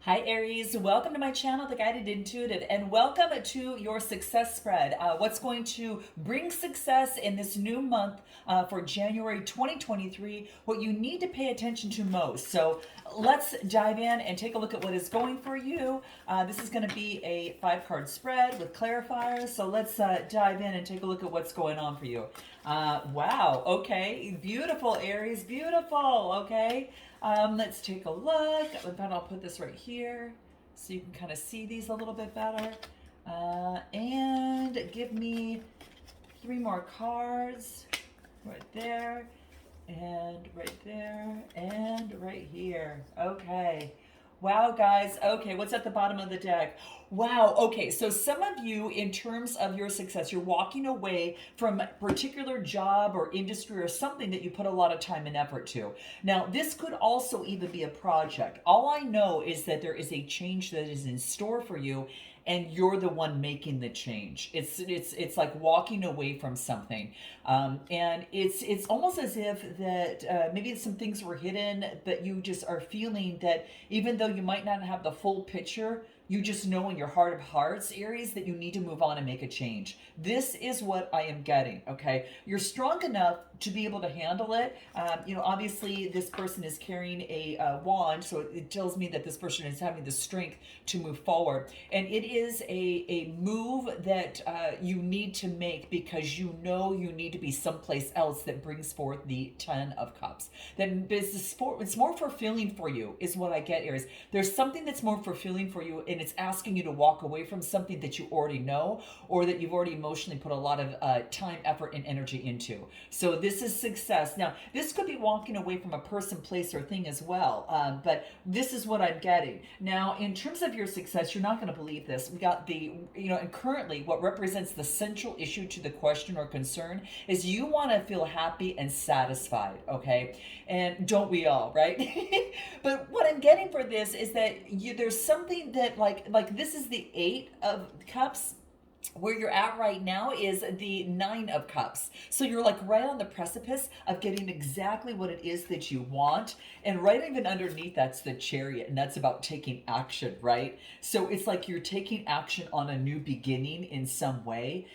Hi Aries, welcome to my channel, The Guided Intuitive, and welcome to your success spread. What's going to bring success in this new month for January 2023, what you need to pay attention to most. So let's dive in and take a look at what is going for you. This is going to be a 5-card spread with clarifiers, so let's dive in and take a look at what's going on for you. Wow, okay, beautiful Aries, beautiful, okay. Let's take a look. Then I'll put this right here so you can kind of see these a little bit better. And give me 3 more cards right there, and right there, and right here. Okay. Wow, guys. Okay, what's at the bottom of the deck? Wow. Okay, so some of you, in terms of your success, you're walking away from a particular job or industry or something that you put a lot of time and effort to. Now, this could also even be a project. All I know is that there is a change that is in store for you, and you're the one making the change. It's like walking away from something, and it's almost as if that maybe some things were hidden, but you just are feeling that even though you might not have the full picture, you just know in your heart of hearts, Aries, that you need to move on and make a change. This is what I am getting, okay? You're strong enough to be able to handle it. Obviously, this person is carrying a wand, so it tells me that this person is having the strength to move forward. And it is a move that you need to make because you know you need to be someplace else that brings forth the 10 of Cups. Then it's more fulfilling for you, is what I get, Aries. There's something that's more fulfilling for you, and it's asking you to walk away from something that you already know or that you've already emotionally put a lot of time, effort, and energy into. So this is success. Now, this could be walking away from a person, place, or thing as well, but this is what I'm getting. Now, in terms of your success, you're not going to believe this. We got and currently what represents the central issue to the question or concern is you want to feel happy and satisfied, okay? And don't we all, right? But what I'm getting for this is that there's something that like this is the 8 of Cups. Where you're at right now is the 9 of Cups. So you're like right on the precipice of getting exactly what it is that you want. And right even underneath that's the Chariot, and that's about taking action, right? So it's like you're taking action on a new beginning in some way.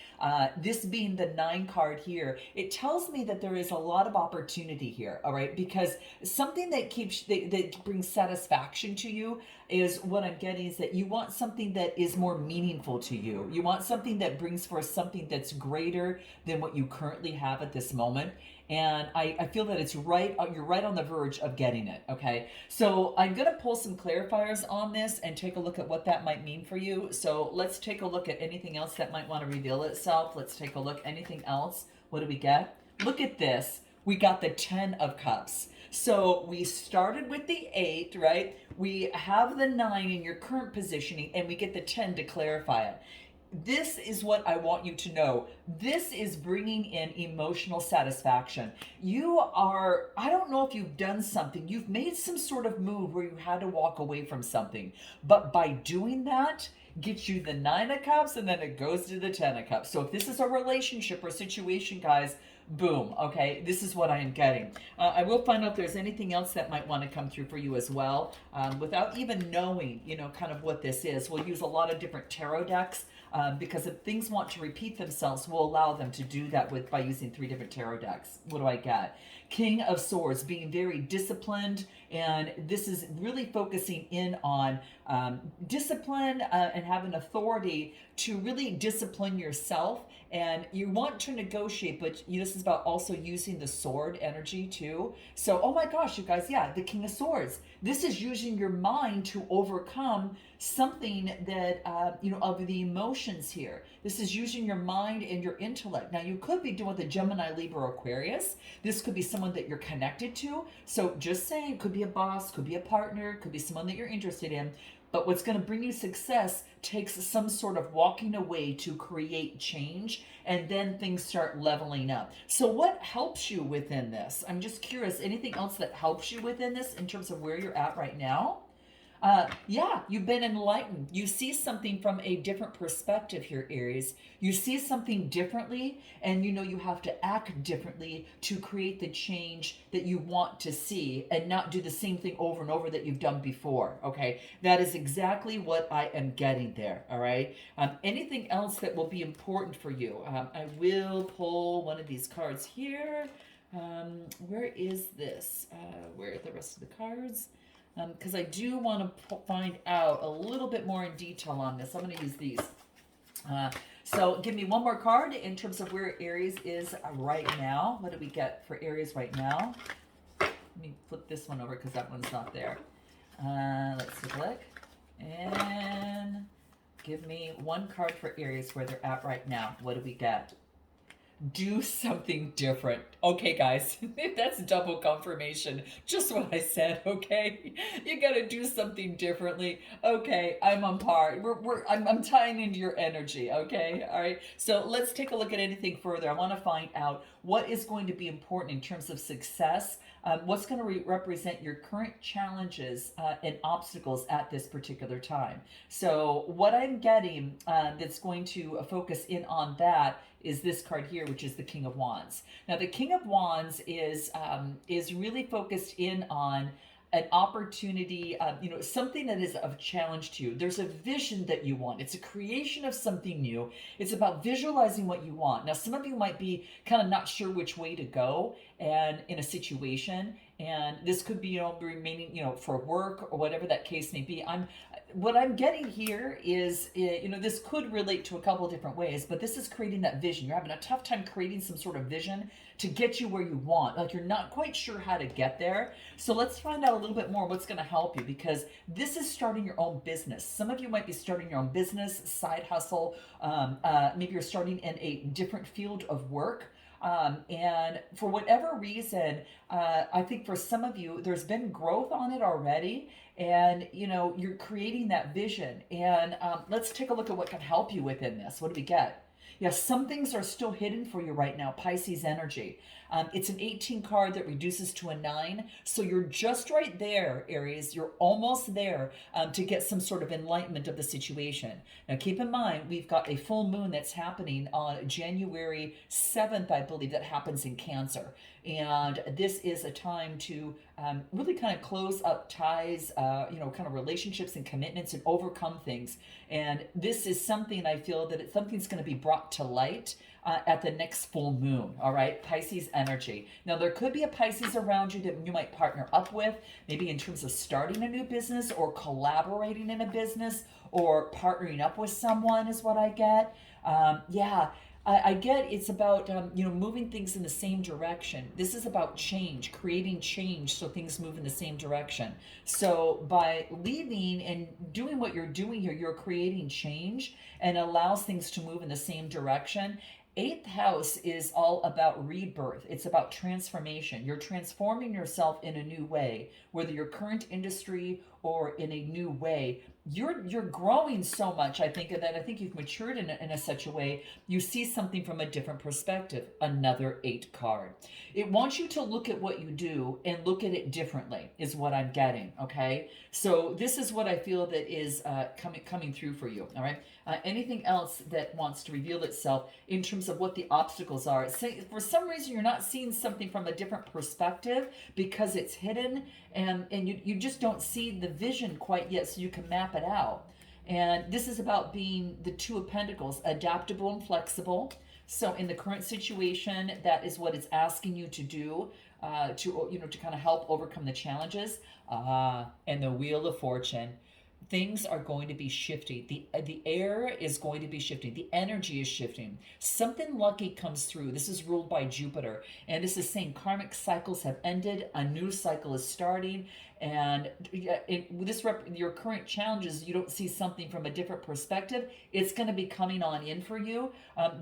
This being the 9 card here, it tells me that there is a lot of opportunity here, all right? Because something that brings satisfaction to you is what I'm getting is that you want something that is more meaningful to you. You want something that brings forth something that's greater than what you currently have at this moment. And I feel that you're right on the verge of getting it, okay? So I'm going to pull some clarifiers on this and take a look at what that might mean for you. So let's take a look at anything else that might want to reveal itself. Let's take a look. Anything else? What do we get? Look at this. We got the 10 of Cups. So we started with the 8, right? We have the 9 in your current positioning, and we get the 10 to clarify it. This is what I want you to know. This is bringing in emotional satisfaction. I don't know if you've done something, you've made some sort of move where you had to walk away from something. But by doing that, gets you the 9 of Cups, and then it goes to the 10 of Cups. So if this is a relationship or situation, guys, boom, okay, this is what I am getting. I will find out if there's anything else that might want to come through for you as well, without even knowing, kind of what this is. We'll use a lot of different tarot decks, because if things want to repeat themselves, we'll allow them to do that by using 3 different tarot decks. What do I get? King of Swords, being very disciplined, and this is really focusing in on discipline, and having authority to really discipline yourself. And you want to negotiate, but this is about also using the sword energy too. So, oh my gosh, you guys, yeah, the King of Swords. This is using your mind to overcome something that, of the emotions here. This is using your mind and your intellect. Now, you could be doing the Gemini, Libra, Aquarius. This could be someone that you're connected to. So just saying, could be a boss, could be a partner, could be someone that you're interested in. But what's going to bring you success takes some sort of walking away to create change, and then things start leveling up. So what helps you within this? I'm just curious, anything else that helps you within this in terms of where you're at right now? Yeah, you've been enlightened. You see something from a different perspective here, Aries. You see something differently, and you know you have to act differently to create the change that you want to see and not do the same thing over and over that you've done before. Okay, that is exactly what I am getting there. All right, anything else that will be important for you? I will pull one of these cards here. Where is this? Where are the rest of the cards? Because I do want to find out a little bit more in detail on this. I'm going to use these. So give me one more card in terms of where Aries is right now. What do we get for Aries right now? Let me flip this one over because that one's not there. Let's take a look. And give me one card for Aries where they're at right now. What do we get? Do something different. Okay, guys, that's double confirmation. Just what I said. Okay, you got to do something differently. Okay, I'm on par. I'm tying into your energy. Okay, all right. So let's take a look at anything further. I want to find out what is going to be important in terms of success. What's going to represent your current challenges and obstacles at this particular time. So what I'm getting that's going to focus in on that is this card here, which is the King of Wands. Now, the King of Wands is really focused in on an opportunity, something that is of challenge to you. There's a vision that you want. It's a creation of something new. It's about visualizing what you want. Now, some of you might be kind of not sure which way to go and in a situation, and this could be, remaining, for work or whatever that case may be. What I'm getting here is, this could relate to a couple of different ways, but this is creating that vision. You're having a tough time creating some sort of vision to get you where you want. Like you're not quite sure how to get there. So let's find out a little bit more what's going to help you, because this is starting your own business. Some of you might be starting your own business, side hustle. Maybe you're starting in a different field of work. And for whatever reason, I think for some of you, there's been growth on it already. And, you're creating that vision. And let's take a look at what can help you within this. What do we get? Yes, some things are still hidden for you right now. Pisces energy. It's an 18 card that reduces to a 9. So you're just right there, Aries. You're almost there to get some sort of enlightenment of the situation. Now, keep in mind, we've got a full moon that's happening on January 7th, I believe, that happens in Cancer. And this is a time to really kind of close up ties, kind of relationships and commitments and overcome things. And this is something I feel that something's going to be brought to light at the next full moon. All right, Pisces energy. Now, there could be a Pisces around you that you might partner up with, maybe in terms of starting a new business or collaborating in a business or partnering up with someone is what I get. I get it's about, moving things in the same direction. This is about change, creating change so things move in the same direction. So by leaving and doing what you're doing here, you're creating change and allows things to move in the same direction. Eighth house is all about rebirth. It's about transformation. You're transforming yourself in a new way, whether your current industry or in a new way. You're growing so much, I think, that I think you've matured in such a way you see something from a different perspective. Another 8 card. It wants you to look at what you do and look at it differently is what I'm getting, okay? So this is what I feel that is coming through for you, all right? Anything else that wants to reveal itself in terms of what the obstacles are. For some reason, you're not seeing something from a different perspective because it's hidden and you just don't see the vision quite yet so you can map it out. And this is about being the 2 of Pentacles, adaptable and flexible. So in the current situation, that is what it's asking you to do to kind of help overcome the challenges. And the Wheel of Fortune. Things are going to be shifting. The air is going to be shifting. The energy is shifting. Something lucky comes through. This is ruled by Jupiter. And this is saying karmic cycles have ended. A new cycle is starting. And your current challenges, you don't see something from a different perspective. It's going to be coming on in for you.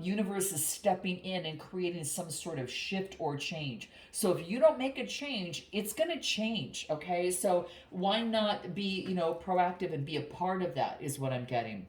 Universe is stepping in and creating some sort of shift or change. So if you don't make a change, it's going to change. Okay, so why not be proactive and be a part of that is what I'm getting.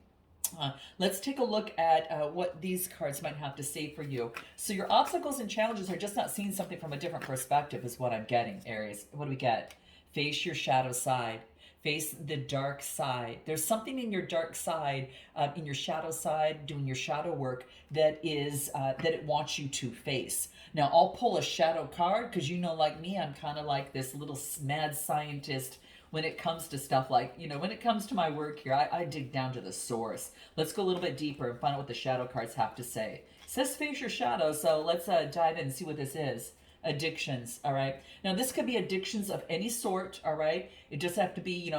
Let's take a look at what these cards might have to say for you. So your obstacles and challenges are just not seeing something from a different perspective is what I'm getting, Aries. What do we get? Face your shadow side. Face the dark side. There's something in your dark side, in your shadow side, doing your shadow work that is that it wants you to face. Now, I'll pull a shadow card because you know, like me, I'm kind of like this little mad scientist when it comes to stuff like, when it comes to my work here. I dig down to the source. Let's go a little bit deeper and find out what the shadow cards have to say. It says face your shadow, so let's dive in and see what this is. Addictions, all right? Now, this could be addictions of any sort, all right? It just have to be,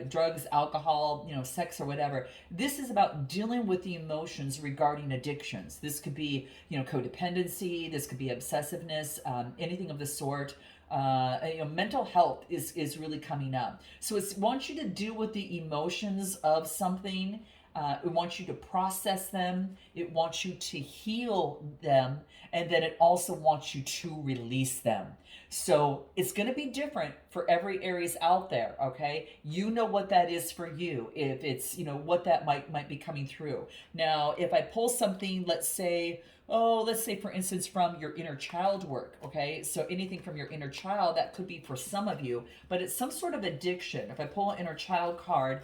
drugs, alcohol, sex or whatever. This is about dealing with the emotions regarding addictions. This could be, codependency. This could be obsessiveness, anything of the sort. Mental health is really coming up. So it wants you to deal with the emotions of something. It wants you to process them. It wants you to heal them. And then it also wants you to release them. So it's going to be different for every Aries out there, okay? You know what that is for you, if it's, what that might be coming through. Now, if I pull something, let's say for instance, from your inner child work, okay? So anything from your inner child, that could be for some of you, but it's some sort of addiction. If I pull an inner child card,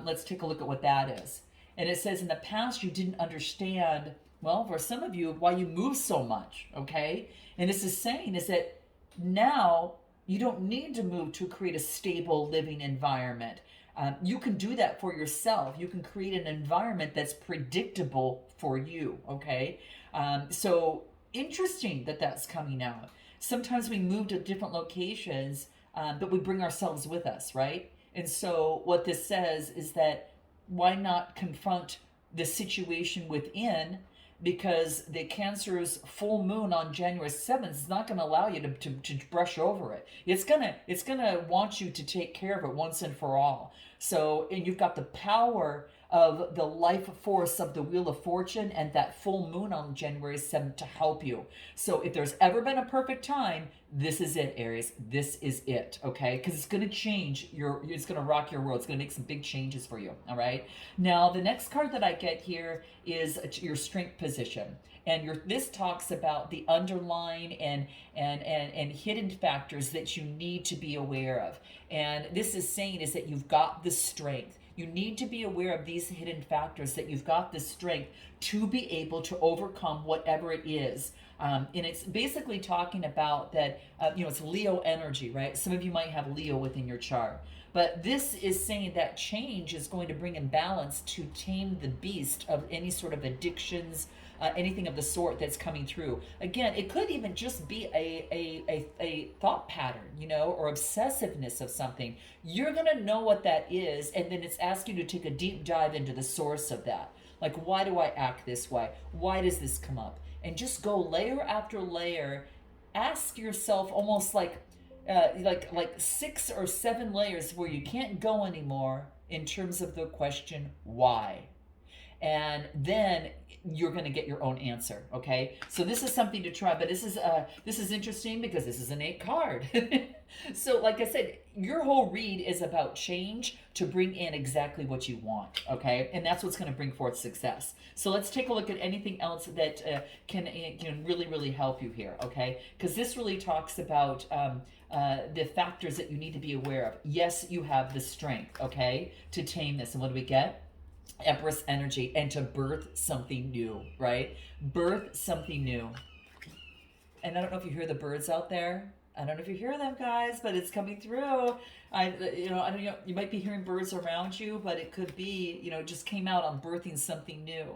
let's take a look at what that is. And it says, in the past, you didn't understand, well, for some of you, why you move so much, okay? And this is saying is that now you don't need to move to create a stable living environment. You can do that for yourself. You can create an environment that's predictable for you, okay? So interesting that that's coming out. Sometimes we move to different locations, but we bring ourselves with us, right? And so what this says is that why not confront the situation within, because the Cancer's full moon on January 7th is not going to allow you to brush over it. It's gonna want you to take care of it once and for all. So, and you've got the power of the life force of the Wheel of Fortune and that full moon on January 7th to help you. So if there's ever been a perfect time, this is it, Aries. This is it, okay? Because it's going to change it's going to rock your world. It's going to make some big changes for you, all right? Now, the next card that I get here is your strength position. And this talks about the underlying and hidden factors that you need to be aware of. And this is saying is that you've got the strength. You need to be aware of these hidden factors, that you've got the strength to be able to overcome whatever it is. And it's basically talking about that, it's Leo energy, right? Some of you might have Leo within your chart. But this is saying that change is going to bring in balance to tame the beast of any sort of addictions, anything of the sort that's coming through. Again, it could even just be a thought pattern, or obsessiveness of something. You're going to know what that is, and then it's asking you to take a deep dive into the source of that. Like, why do I act this way? Why does this come up? And just go layer after layer. Ask yourself almost like 6 or 7 layers where you can't go anymore in terms of the question, why? And then you're going to get your own answer, okay? So this is something to try, but this is interesting because this is an 8 card. So like I said, your whole read is about change to bring in exactly what you want, okay? And that's what's going to bring forth success. So let's take a look at anything else that can really, really help you here, okay? Because this really talks about the factors that you need to be aware of. Yes, you have the strength, okay, to tame this. And what do we get? Empress energy, and to birth something new, right? Birth something new. And I don't know if you hear the birds out there. I don't know if you hear them, guys, but it's coming through. I don't know. You might be hearing birds around you, but it could be, it just came out on birthing something new.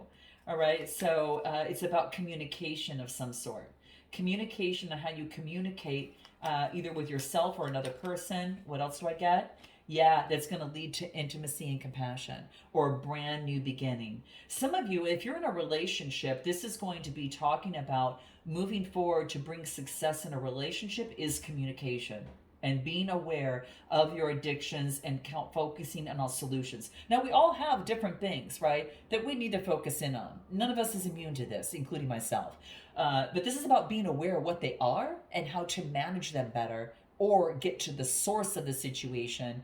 All right. So it's about communication of some sort. Communication and how you communicate either with yourself or another person. What else do I get? Yeah, that's going to lead to intimacy and compassion, or a brand new beginning. Some of you, if you're in a relationship, this is going to be talking about moving forward to bring success in a relationship is communication and being aware of your addictions and focusing on all solutions. Now, we all have different things, right, that we need to focus in on. None of us is immune to this, including myself. But this is about being aware of what they are and how to manage them better, or get to the source of the situation,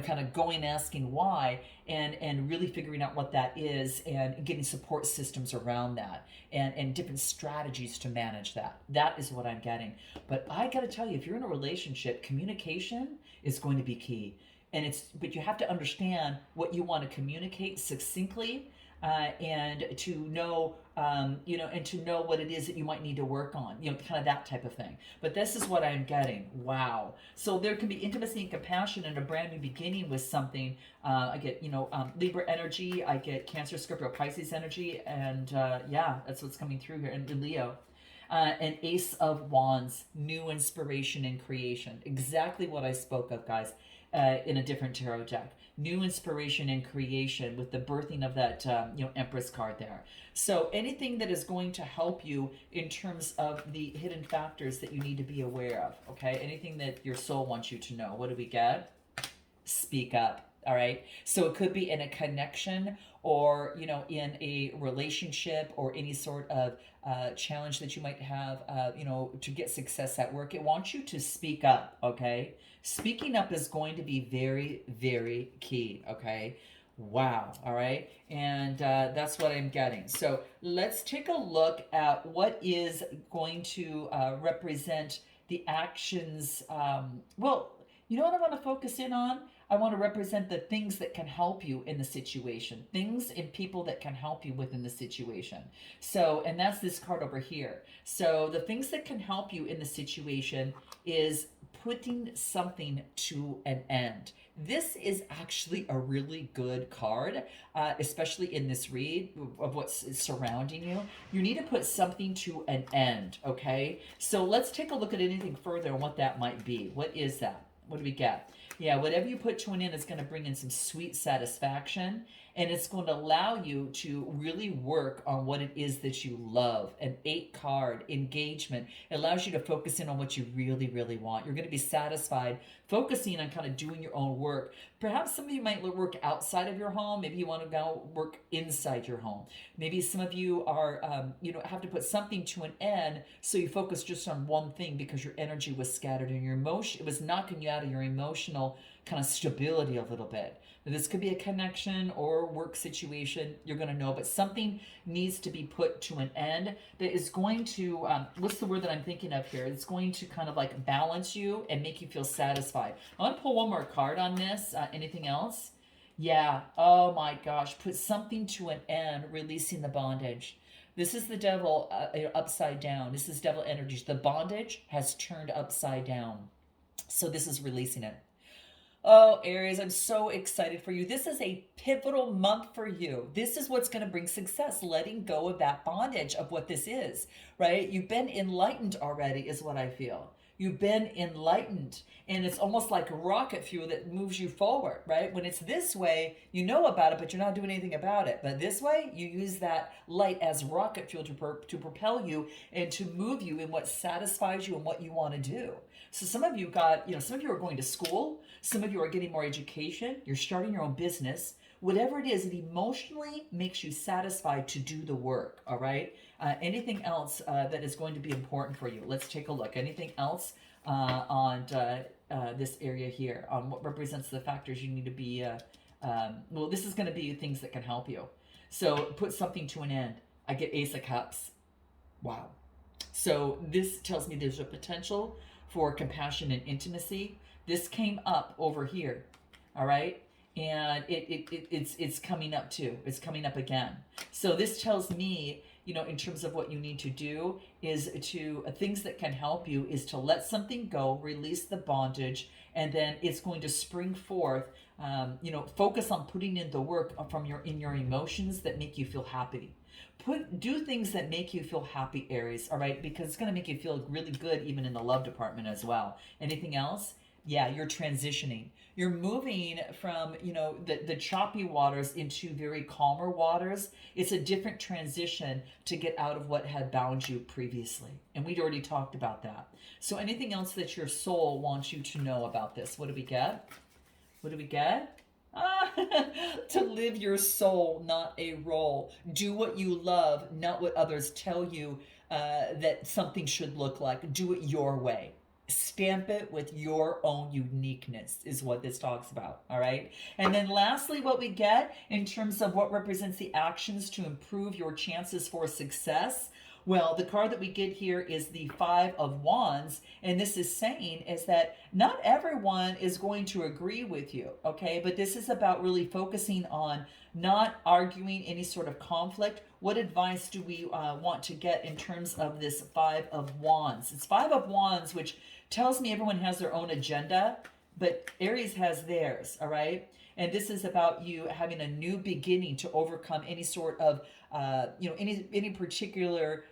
kind of going asking why, and really figuring out what that is, and getting support systems around that, and different strategies to manage that. That is what I'm getting. But I got to tell you, if you're in a relationship, communication is going to be key. but you have to understand what you want to communicate succinctly, and to know, and to know what it is that you might need to work on, kind of that type of thing. But this is what I'm getting. Wow. So there can be intimacy and compassion and a brand new beginning with something. I get, Libra energy. I get Cancer, Scorpio, Pisces energy. And yeah, that's what's coming through here. And Leo. An Ace of Wands, new inspiration and creation. Exactly what I spoke of, guys, in a different tarot deck. New inspiration and creation with the birthing of that, Empress card there. So anything that is going to help you in terms of the hidden factors that you need to be aware of, okay? Anything that your soul wants you to know. What do we get? Speak up. All right. So it could be in a connection, or, in a relationship, or any sort of challenge that you might have, to get success at work. It wants you to speak up. Okay. Speaking up is going to be very, very key. Okay. Wow. All right. And that's what I'm getting. So let's take a look at what is going to represent the actions. Well, you know what I want to focus in on? I want to represent the things that can help you in the situation, things and people that can help you within the situation. So, and that's this card over here. So the things that can help you in the situation is putting something to an end. This is actually a really good card, especially in this read of what's surrounding you. You need to put something to an end, okay? So let's take a look at anything further and what that might be. What is that? What do we get? Yeah, whatever you put to an end is going to bring in some sweet satisfaction, and it's going to allow you to really work on what it is that you love. An 8 card, engagement. It allows you to focus in on what you really, really want. You're going to be satisfied focusing on kind of doing your own work. Perhaps some of you might work outside of your home. Maybe you want to go work inside your home. Maybe some of you are, have to put something to an end, so you focus just on one thing because your energy was scattered and your emotion, it was knocking you out of your emotional kind of stability a little bit. This could be a connection or work situation, you're going to know, but something needs to be put to an end that is going to, what's the word that I'm thinking of here? It's going to kind of like balance you and make you feel satisfied. I want to pull one more card on this. Anything else? Yeah. Oh my gosh. Put something to an end, releasing the bondage. This is the devil upside down. This is devil energy. The bondage has turned upside down. So this is releasing it. Oh, Aries, I'm so excited for you. This is a pivotal month for you. This is what's going to bring success, letting go of that bondage of what this is, right? You've been enlightened already, is what I feel. You've been enlightened, and it's almost like rocket fuel that moves you forward, right? When it's this way, you know about it, but you're not doing anything about it. But this way, you use that light as rocket fuel to propel you and to move you in what satisfies you and what you want to do. So some of you some of you are going to school, some of you are getting more education, you're starting your own business. Whatever it is, it emotionally makes you satisfied to do the work, all right? Anything else that is going to be important for you? Let's take a look. Anything else on this area here, on what represents the factors you need to be, well, this is going to be things that can help you. So put something to an end. I get Ace of Cups. Wow. So this tells me there's a potential for compassion and intimacy. This came up over here, all right? And it's coming up too. It's coming up again. So this tells me, in terms of what you need to do is to, things that can help you is to let something go, release the bondage, and then it's going to spring forth. Focus on putting in the work in your emotions that make you feel happy. Do things that make you feel happy, Aries, all right? Because it's going to make you feel really good even in the love department as well. Anything else? Yeah, you're transitioning. You're moving from, the choppy waters into very calmer waters. It's a different transition to get out of what had bound you previously. And we'd already talked about that. So anything else that your soul wants you to know about this? What do we get? What do we get? To live your soul, not a role. Do what you love, not what others tell you that something should look like. Do it your way. Stamp it with your own uniqueness is what this talks about, all right? And then lastly, what we get in terms of what represents the actions to improve your chances for success. Well, the card that we get here is the Five of Wands, and this is saying is that not everyone is going to agree with you, okay? But this is about really focusing on not arguing any sort of conflict. What advice do we want to get in terms of this Five of Wands? It's Five of Wands, which tells me everyone has their own agenda, but Aries has theirs, all right? And this is about you having a new beginning to overcome any sort of, any particular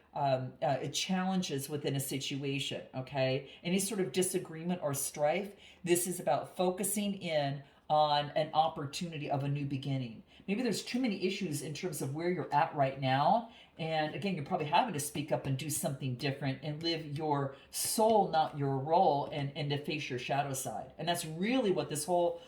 challenges within a situation, okay? Any sort of disagreement or strife. This is about focusing in on an opportunity of a new beginning. Maybe there's too many issues in terms of where you're at right now. And again, you're probably having to speak up and do something different and live your soul, not your role, and to face your shadow side. And that's really what this whole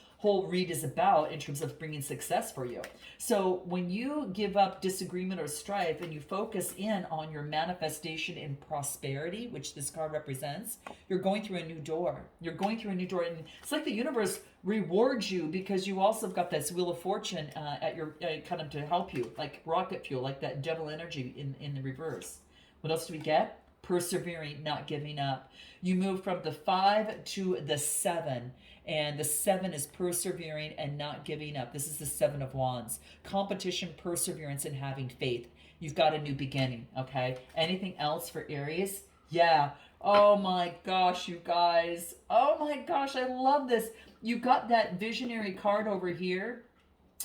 read is about in terms of bringing success for you. So when you give up disagreement or strife and you focus in on your manifestation and prosperity, which this card represents, you're going through a new door. You're going through a new door, and it's like the universe rewards you because you also got this wheel of fortune at your kind of to help you, like rocket fuel, like that devil energy in the reverse. What else do we get? Persevering, not giving up. You move from the 5 to the 7, and the 7 is persevering and not giving up. This is the 7 of Wands. Competition, perseverance, and having faith. You've got a new beginning, okay? Anything else for Aries? Yeah. Oh my gosh, you guys. Oh my gosh, I love this. You got that visionary card over here.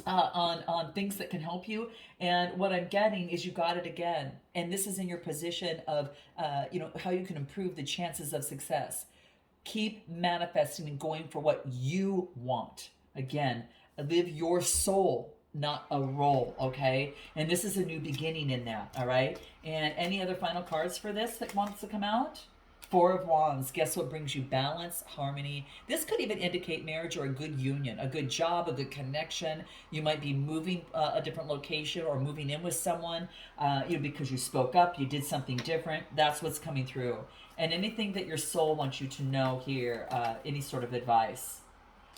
On things that can help you, and what I'm getting is you got it again, and this is in your position of how you can improve the chances of success. Keep manifesting and going for what you want. Again, live your soul, not a role, okay? And this is a new beginning in that, all right? And any other final cards for this that wants to come out? 4 of Wands. Guess what brings you balance, harmony? This could even indicate marriage or a good union, a good job, a good connection. You might be moving a different location or moving in with someone, because you spoke up, you did something different. That's what's coming through. And anything that your soul wants you to know here, any sort of advice.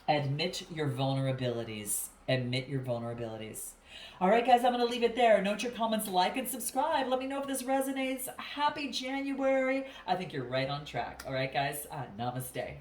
Admit your vulnerabilities. Admit your vulnerabilities. All right, guys, I'm going to leave it there. Note your comments, like, and subscribe. Let me know if this resonates. Happy January. I think you're right on track. All right, guys, namaste.